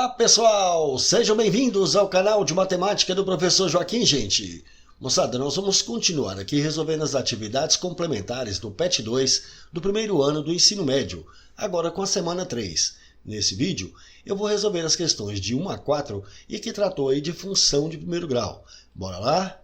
Olá pessoal, sejam bem-vindos ao canal de matemática do professor Joaquim, gente. Moçada, nós vamos continuar aqui resolvendo as atividades complementares do PET 2 do primeiro ano do ensino médio, agora com a semana 3. Nesse vídeo, eu vou resolver as questões de 1 a 4 e que tratou aí de função de primeiro grau. Bora lá?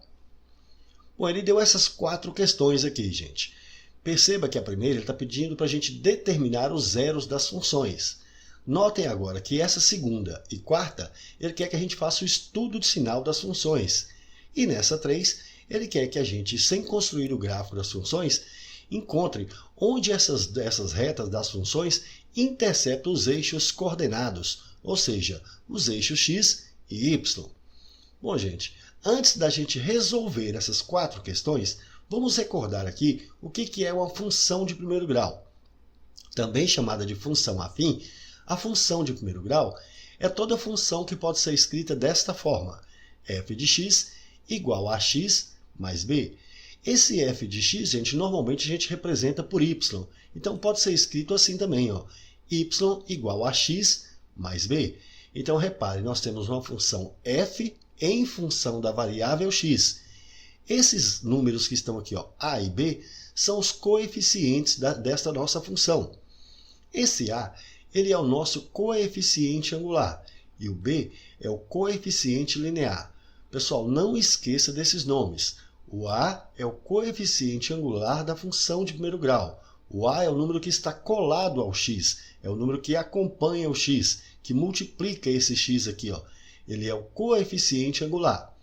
Bom, ele deu essas 4 questões aqui, gente. Perceba que a primeira ele está pedindo para a gente determinar os zeros das funções. Notem agora que essa segunda e quarta, ele quer que a gente faça o estudo de sinal das funções. E nessa 3, ele quer que a gente, sem construir o gráfico das funções, encontre onde essas retas das funções interceptam os eixos coordenados, ou seja, os eixos x e y. Bom, gente, antes da gente resolver essas 4 questões, vamos recordar aqui o que é uma função de primeiro grau. Também chamada de função afim, a função de primeiro grau é toda função que pode ser escrita desta forma: f de x igual a x mais b. Esse f de x, gente, normalmente a gente representa por y. Então pode ser escrito assim também, ó, y igual a x mais b. Então repare, nós temos uma função f em função da variável x. Esses números que estão aqui, ó, a e b, são os coeficientes desta nossa função. Esse a ele é o nosso coeficiente angular e o b é o coeficiente linear. Pessoal, não esqueça desses nomes. O a é o coeficiente angular da função de primeiro grau. O a é o número que está colado ao x, é o número que acompanha o x, que multiplica esse x aqui, ó. Ele é o coeficiente angular.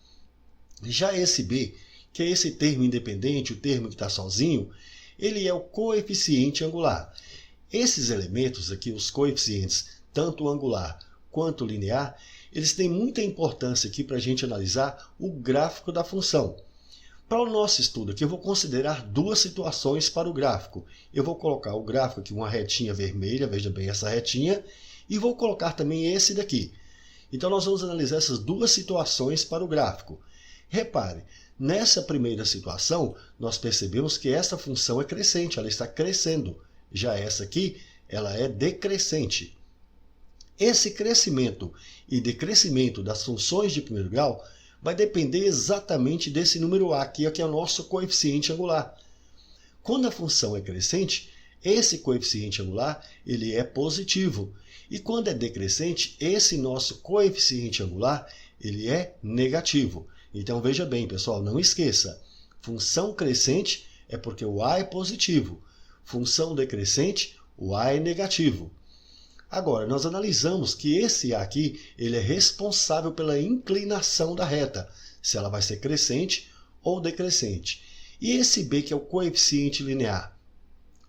Já esse b, que é esse termo independente, o termo que está sozinho, ele é o coeficiente angular. Esses elementos aqui, os coeficientes, tanto angular quanto linear, eles têm muita importância aqui para a gente analisar o gráfico da função. Para o nosso estudo aqui, eu vou considerar 2 situações para o gráfico. Eu vou colocar o gráfico aqui, uma retinha vermelha, veja bem essa retinha, e vou colocar também esse daqui. Então, nós vamos analisar essas 2 situações para o gráfico. Repare, nessa primeira situação, nós percebemos que essa função é crescente, ela está crescendo. Já essa aqui, ela é decrescente. Esse crescimento e decrescimento das funções de primeiro grau vai depender exatamente desse número a aqui, que é o nosso coeficiente angular. Quando a função é crescente, esse coeficiente angular ele é positivo. E quando é decrescente, esse nosso coeficiente angular ele é negativo. Então veja bem, pessoal, não esqueça. Função crescente é porque o a é positivo. Função decrescente, o a é negativo. Agora, nós analisamos que esse a aqui ele é responsável pela inclinação da reta, se ela vai ser crescente ou decrescente. E esse b, que é o coeficiente linear.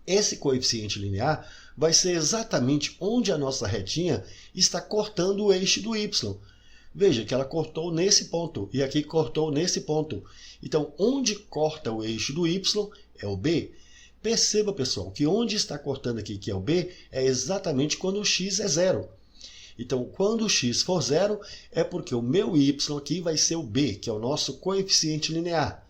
Esse coeficiente linear vai ser exatamente onde a nossa retinha está cortando o eixo do y. Veja que ela cortou nesse ponto e aqui cortou nesse ponto. Então, onde corta o eixo do y é o b. Perceba, pessoal, que onde está cortando aqui, que é o b, é exatamente quando o x é 0. Então, quando o x for 0, é porque o meu y aqui vai ser o b, que é o nosso coeficiente linear.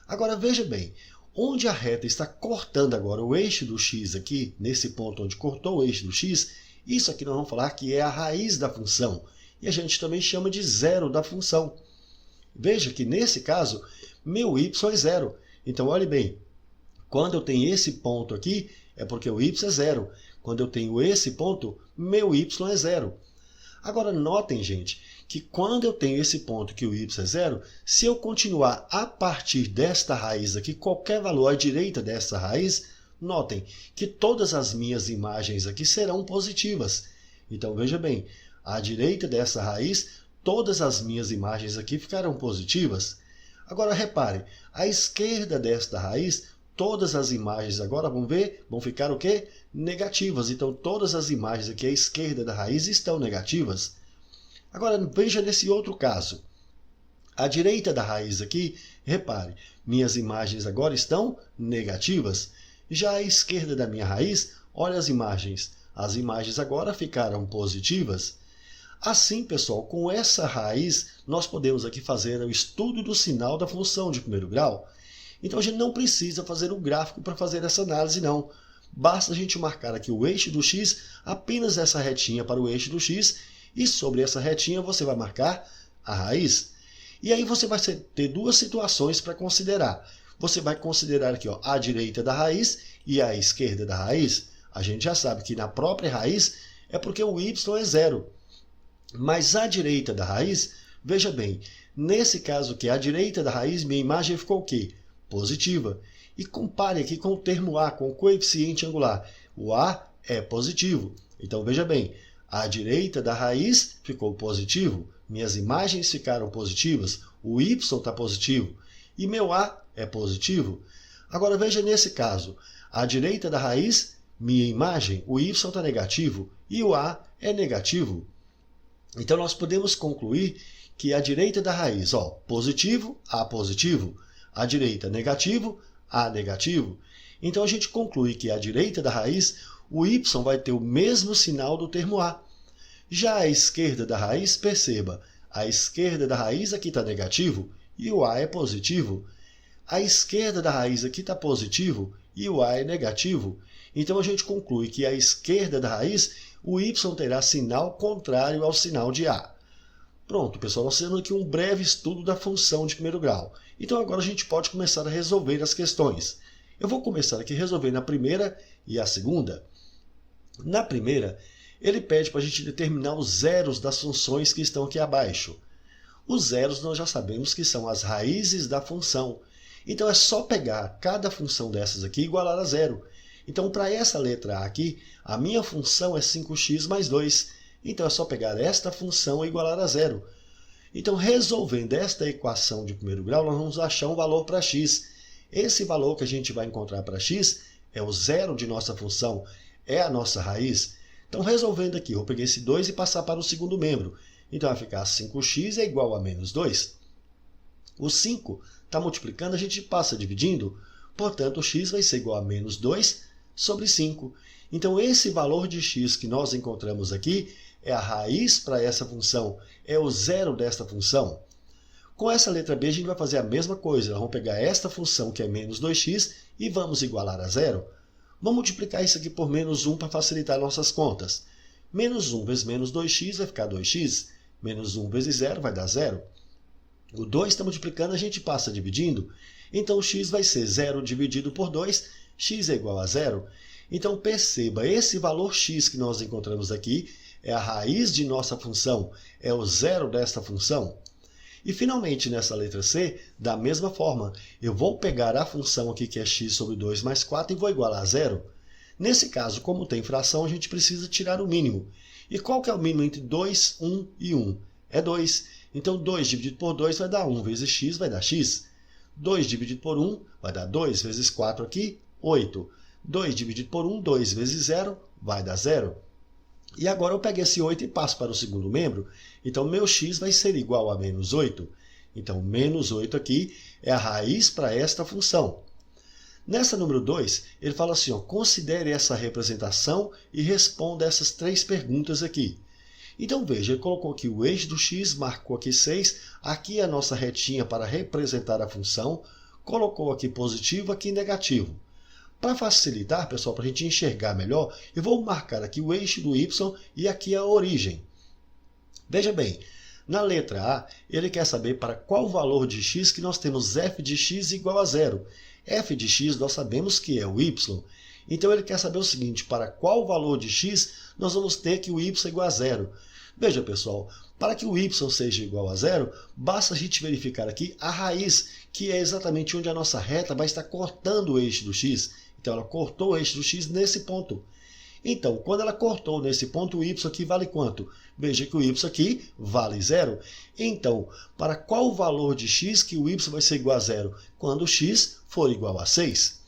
Agora, veja bem, onde a reta está cortando agora o eixo do x aqui, nesse ponto onde cortou o eixo do x, isso aqui nós vamos falar que é a raiz da função. E a gente também chama de zero da função. Veja que, nesse caso, meu y é 0. Então, olhe bem. Quando eu tenho esse ponto aqui, é porque o y é 0. Quando eu tenho esse ponto, meu y é 0. Agora, notem, gente, que quando eu tenho esse ponto que o y é 0, se eu continuar a partir desta raiz aqui, qualquer valor à direita dessa raiz, notem que todas as minhas imagens aqui serão positivas. Então, veja bem, à direita dessa raiz, todas as minhas imagens aqui ficarão positivas. Agora, repare, à esquerda desta raiz, todas as imagens agora, vamos ver, vão ficar o quê? Negativas. Então, todas as imagens aqui à esquerda da raiz estão negativas. Agora, veja nesse outro caso. À direita da raiz aqui, repare, minhas imagens agora estão negativas. Já à esquerda da minha raiz, olha as imagens. As imagens agora ficaram positivas. Assim, pessoal, com essa raiz, nós podemos aqui fazer o estudo do sinal da função de primeiro grau. Então, a gente não precisa fazer um gráfico para fazer essa análise, não. Basta a gente marcar aqui o eixo do x, apenas essa retinha para o eixo do x, E sobre essa retinha você vai marcar a raiz. E aí você vai ter duas situações para considerar. Você vai considerar aqui, ó, a direita da raiz e a esquerda da raiz. A gente já sabe que na própria raiz é porque o y é zero. Mas a direita da raiz, veja bem, nesse caso aqui, a direita da raiz, minha imagem ficou o quê? Positiva. E compare aqui com o termo a, com o coeficiente angular. O a é positivo. Então veja bem, a direita da raiz ficou positivo. Minhas imagens ficaram positivas. O y está positivo. E meu a é positivo. Agora veja nesse caso, a direita da raiz, minha imagem, o y está negativo e o a é negativo. Então nós podemos concluir que a direita da raiz, ó, positivo, a positivo. A direita negativo, a negativo. Então a gente conclui que a direita da raiz, o y vai ter o mesmo sinal do termo a. Já a esquerda da raiz, perceba, a esquerda da raiz aqui está negativo e o a é positivo. A esquerda da raiz aqui está positivo e o a é negativo. Então a gente conclui que a esquerda da raiz, o y terá sinal contrário ao sinal de a. Pronto, pessoal, nós temos aqui um breve estudo da função de primeiro grau. Então agora a gente pode começar a resolver as questões. Eu vou começar aqui resolvendo a primeira e a segunda. Na primeira, ele pede para a gente determinar os zeros das funções que estão aqui abaixo. Os zeros nós já sabemos que são as raízes da função. Então é só pegar cada função dessas aqui e igualar a zero. Então para essa letra A aqui, a minha função é 5x mais 2. Então é só pegar esta função e igualar a zero. Então resolvendo esta equação de primeiro grau, nós vamos achar um valor para x. Esse valor que a gente vai encontrar para x é o zero de nossa função, é a nossa raiz. Então resolvendo aqui, eu peguei esse 2 e passar para o segundo membro. Então vai ficar 5x é igual a menos 2. O 5 está multiplicando, a gente passa dividindo. Portanto, o x vai ser igual a menos 2 sobre 5. Então, esse valor de x que nós encontramos aqui é a raiz para essa função, é o zero desta função. Com essa letra B, a gente vai fazer a mesma coisa. Nós vamos pegar esta função, que é menos 2x, e vamos igualar a zero. Vamos multiplicar isso aqui por menos 1 para facilitar nossas contas. Menos 1 vezes menos 2x vai ficar 2x. Menos 1 vezes 0 vai dar 0. O 2 está multiplicando, a gente passa dividindo. Então, o x vai ser 0 dividido por 2, x é igual a 0. Então, perceba, esse valor x que nós encontramos aqui é a raiz de nossa função, é o zero desta função. E, finalmente, nessa letra C, da mesma forma, eu vou pegar a função aqui, que é x sobre 2 mais 4, e vou igualar a zero. Nesse caso, como tem fração, a gente precisa tirar o mínimo. E qual que é o mínimo entre 2, 1 e 1? É 2. Então, 2 dividido por 2 vai dar 1 vezes x, vai dar x. 2 dividido por 1 vai dar 2 vezes 4 aqui, 8. 2 dividido por 1, 2 vezes 0, vai dar 0. E agora eu pego esse 8 e passo para o segundo membro. Então, meu x vai ser igual a menos 8. Então, menos 8 aqui é a raiz para esta função. Nessa número 2, ele fala assim, ó, considere essa representação e responda essas três perguntas aqui. Então, veja, ele colocou aqui o eixo do x, marcou aqui 6, aqui é a nossa retinha para representar a função, colocou aqui positivo, aqui negativo. Para facilitar, pessoal, para a gente enxergar melhor, eu vou marcar aqui o eixo do y e aqui a origem. Veja bem, na letra A, ele quer saber para qual valor de x que nós temos f de x igual a 0. F de x nós sabemos que é o y. Então ele quer saber o seguinte, para qual valor de x nós vamos ter que o y é igual a 0. Veja, pessoal, para que o y seja igual a 0, basta a gente verificar aqui a raiz, que é exatamente onde a nossa reta vai estar cortando o eixo do x. Então, ela cortou o eixo do x nesse ponto. Então, quando ela cortou nesse ponto, o y aqui vale quanto? Veja que o y aqui vale 0. Então, para qual valor de x que o y vai ser igual a 0? Quando o x for igual a 6.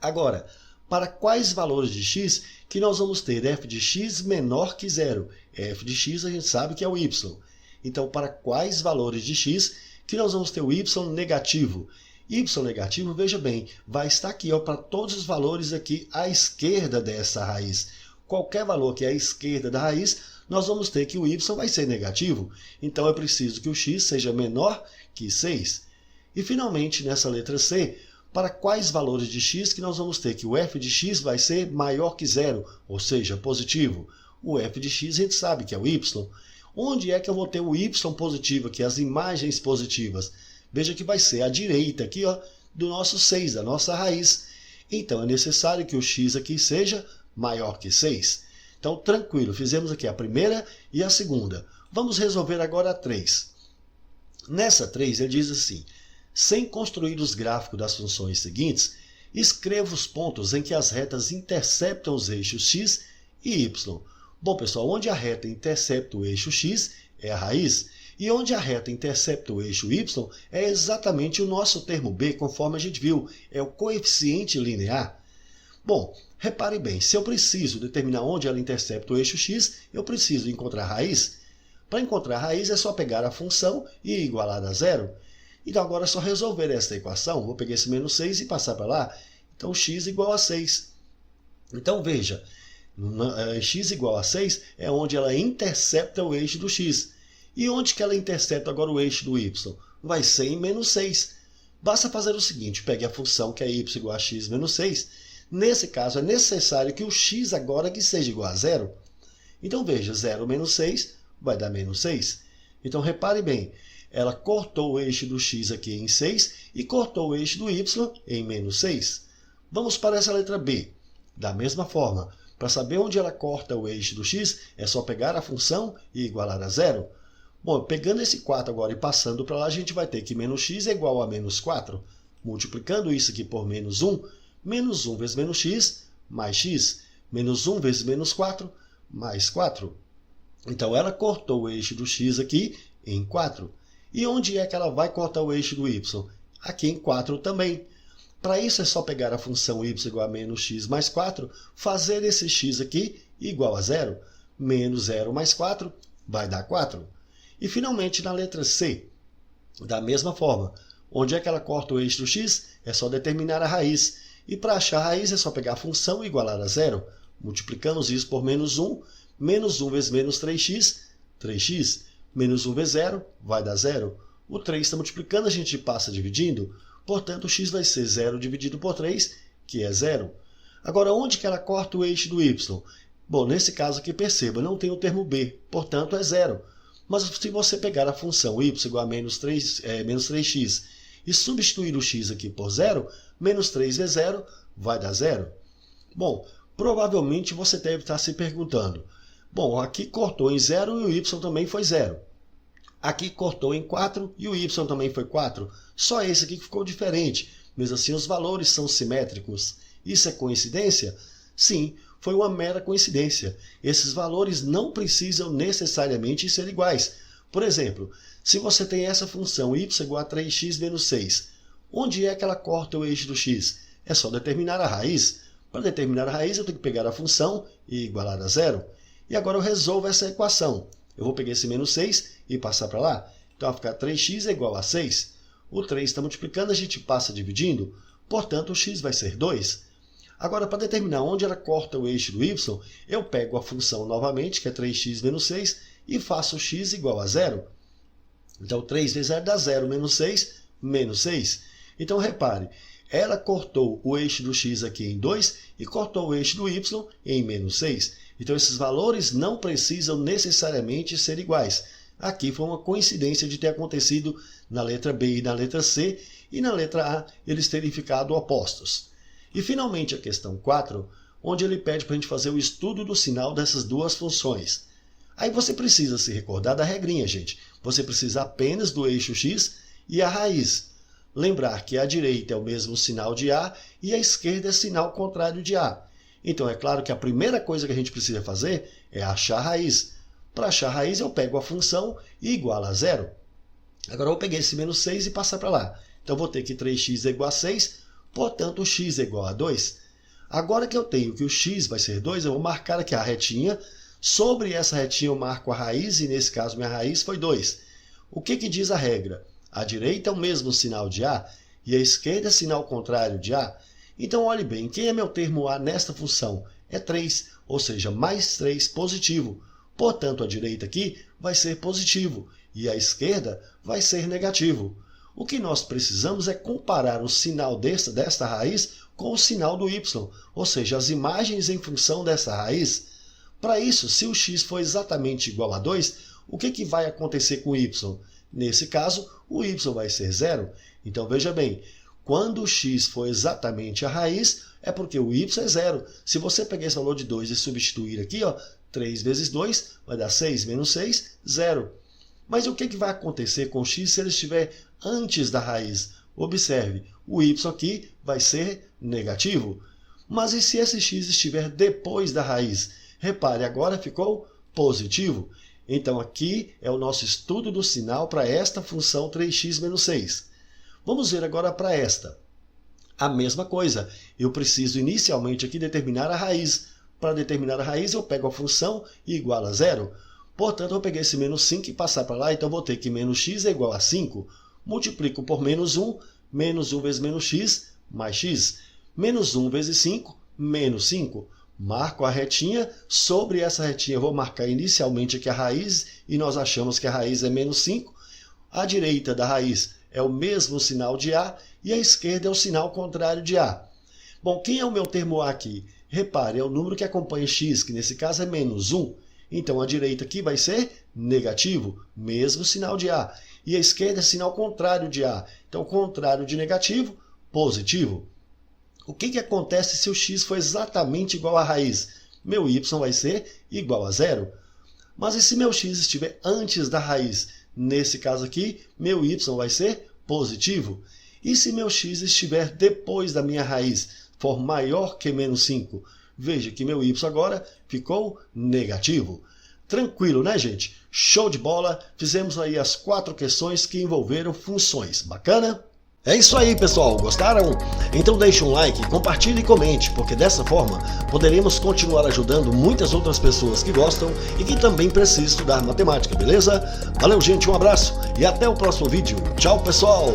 Agora, para quais valores de x que nós vamos ter f de x menor que 0? F de x a gente sabe que é o y. Então, para quais valores de x que nós vamos ter o y negativo? Y negativo, veja bem, vai estar aqui para todos os valores aqui à esquerda dessa raiz. Qualquer valor que é à esquerda da raiz, nós vamos ter que o y vai ser negativo. Então, é preciso que o x seja menor que 6. E, finalmente, nessa letra C, para quais valores de x que nós vamos ter que o f de x vai ser maior que 0, ou seja, positivo. O f de x a gente sabe que é o y. Onde é que eu vou ter o y positivo aqui, as imagens positivas? Veja que vai ser à direita aqui, ó, do nosso 6, da nossa raiz. Então, é necessário que o x aqui seja maior que 6. Então, tranquilo, fizemos aqui a primeira e a segunda. Vamos resolver agora a 3. Nessa 3, ele diz assim: sem construir os gráficos das funções seguintes, escreva os pontos em que as retas interceptam os eixos x e y. Bom, pessoal, onde a reta intercepta o eixo x é a raiz, e onde a reta intercepta o eixo y é exatamente o nosso termo b, conforme a gente viu, é o coeficiente linear. Bom, repare bem, se eu preciso determinar onde ela intercepta o eixo x, eu preciso encontrar a raiz. Para encontrar a raiz é só pegar a função e igualar a zero. Então agora é só resolver esta equação. Vou pegar esse menos 6 e passar para lá. Então x igual a 6. Então veja, x igual a 6 é onde ela intercepta o eixo do x. E onde que ela intercepta agora o eixo do y? Vai ser em menos 6. Basta fazer o seguinte, pegue a função que é y igual a x menos 6. Nesse caso é necessário que o x agora que seja igual a zero. Então veja, 0 menos 6 vai dar menos 6. Então repare bem, ela cortou o eixo do x aqui em 6 e cortou o eixo do y em menos 6. Vamos para essa letra B. Da mesma forma, para saber onde ela corta o eixo do x, é só pegar a função e igualar a zero. Bom, pegando esse 4 agora e passando para lá, a gente vai ter que menos x é igual a menos 4. Multiplicando isso aqui por menos 1, menos 1 vezes menos x, mais x. Menos 1 vezes menos 4, mais 4. Então, ela cortou o eixo do x aqui em 4. E onde é que ela vai cortar o eixo do y? Aqui em 4 também. Para isso, é só pegar a função y igual a menos x mais 4, fazer esse x aqui igual a zero. Menos 0 mais 4 vai dar 4. E, finalmente, na letra C, da mesma forma, onde é que ela corta o eixo do x? É só determinar a raiz. E para achar a raiz, é só pegar a função e igualar a zero. Multiplicamos isso por menos 1. Menos 1 vezes menos 3x, 3x. Menos 1 vezes 0 vai dar 0. O 3 está multiplicando, a gente passa dividindo. Portanto, o x vai ser 0 dividido por 3, que é 0. Agora, onde que ela corta o eixo do y? Bom, nesse caso aqui, perceba, não tem o termo b, portanto é 0. Mas se você pegar a função y igual a menos 3x e substituir o x aqui por 0, menos 3 vezes 0 vai dar 0. Bom, provavelmente você deve estar se perguntando, bom, aqui cortou em 0 e o y também foi 0. Aqui cortou em 4 e o y também foi 4. Só esse aqui que ficou diferente. Mesmo assim, os valores são simétricos. Isso é coincidência? Sim, foi uma mera coincidência. Esses valores não precisam necessariamente ser iguais. Por exemplo, se você tem essa função y igual a 3x menos 6, onde é que ela corta o eixo do x? É só determinar a raiz. Para determinar a raiz, eu tenho que pegar a função e igualar a zero. E agora eu resolvo essa equação. Eu vou pegar esse menos 6 e passar para lá. Então vai ficar 3x é igual a 6. O 3 está multiplicando, a gente passa dividindo. Portanto, o x vai ser 2. Agora, para determinar onde ela corta o eixo do y, eu pego a função novamente, que é 3x menos 6, e faço x igual a 0. Então, 3 vezes 0 dá 0, menos 6, menos 6. Então, repare, ela cortou o eixo do x aqui em 2 e cortou o eixo do y em menos 6. Então, esses valores não precisam necessariamente ser iguais. Aqui foi uma coincidência de ter acontecido na letra B e na letra C, e na letra A eles terem ficado opostos. E, finalmente, a questão 4, onde ele pede para a gente fazer o estudo do sinal dessas duas funções. Aí você precisa se recordar da regrinha, gente. Você precisa apenas do eixo x e a raiz. Lembrar que a direita é o mesmo sinal de A e a esquerda é sinal contrário de A. Então, é claro que a primeira coisa que a gente precisa fazer é achar a raiz. Para achar a raiz, eu pego a função e igualo a zero. Agora, eu vou pegar esse menos 6 e passar para lá. Então, vou ter que 3x é igual a 6, portanto, o x é igual a 2. Agora que eu tenho que o x vai ser 2, eu vou marcar aqui a retinha. Sobre essa retinha, eu marco a raiz, e nesse caso, minha raiz foi 2. O que diz a regra? A direita é o mesmo sinal de A e a esquerda é sinal contrário de A. Então, olhe bem, quem é meu termo A nesta função? É 3, ou seja, mais 3 positivo. Portanto, a direita aqui vai ser positivo e a esquerda vai ser negativo. O que nós precisamos é comparar o sinal desta raiz com o sinal do y, ou seja, as imagens em função dessa raiz. Para isso, se o x for exatamente igual a 2, o que vai acontecer com o y? Nesse caso, o y vai ser zero. Então veja bem, quando o x for exatamente a raiz, é porque o y é zero. Se você pegar esse valor de 2 e substituir aqui, 3 vezes 2 vai dar 6 menos 6, 0. Mas o que vai acontecer com o x se ele estiver antes da raiz? Observe, o y aqui vai ser negativo. Mas e se esse x estiver depois da raiz? Repare, agora ficou positivo. Então aqui é o nosso estudo do sinal para esta função 3x menos 6. Vamos ver agora para esta. A mesma coisa, eu preciso inicialmente aqui determinar a raiz. Para determinar a raiz eu pego a função e igual a zero. Portanto, eu peguei esse menos 5 e passar para lá, então vou ter que menos x é igual a 5. Multiplico por menos 1 vezes menos x, mais x. Menos 1 vezes 5, menos 5. Marco a retinha, sobre essa retinha eu vou marcar inicialmente aqui a raiz, e nós achamos que a raiz é menos 5. À direita da raiz é o mesmo sinal de A, e à esquerda é o sinal contrário de A. Bom, quem é o meu termo A aqui? Repare, é o número que acompanha x, que nesse caso é menos 1. Então a direita aqui vai ser negativo, mesmo sinal de A. E a esquerda é sinal contrário de A. Então, contrário de negativo, positivo. O que acontece se o x for exatamente igual à raiz? Meu y vai ser igual a zero. Mas e se meu x estiver antes da raiz? Nesse caso aqui, meu y vai ser positivo. E se meu x estiver depois da minha raiz, for maior que menos 5? Veja que meu y agora ficou negativo. Tranquilo, né, gente? Show de bola! Fizemos aí as 4 questões que envolveram funções. Bacana? É isso aí, pessoal. Gostaram? Então deixe um like, compartilhe e comente, porque dessa forma poderemos continuar ajudando muitas outras pessoas que gostam e que também precisam estudar matemática, beleza? Valeu, gente, um abraço e até o próximo vídeo. Tchau, pessoal!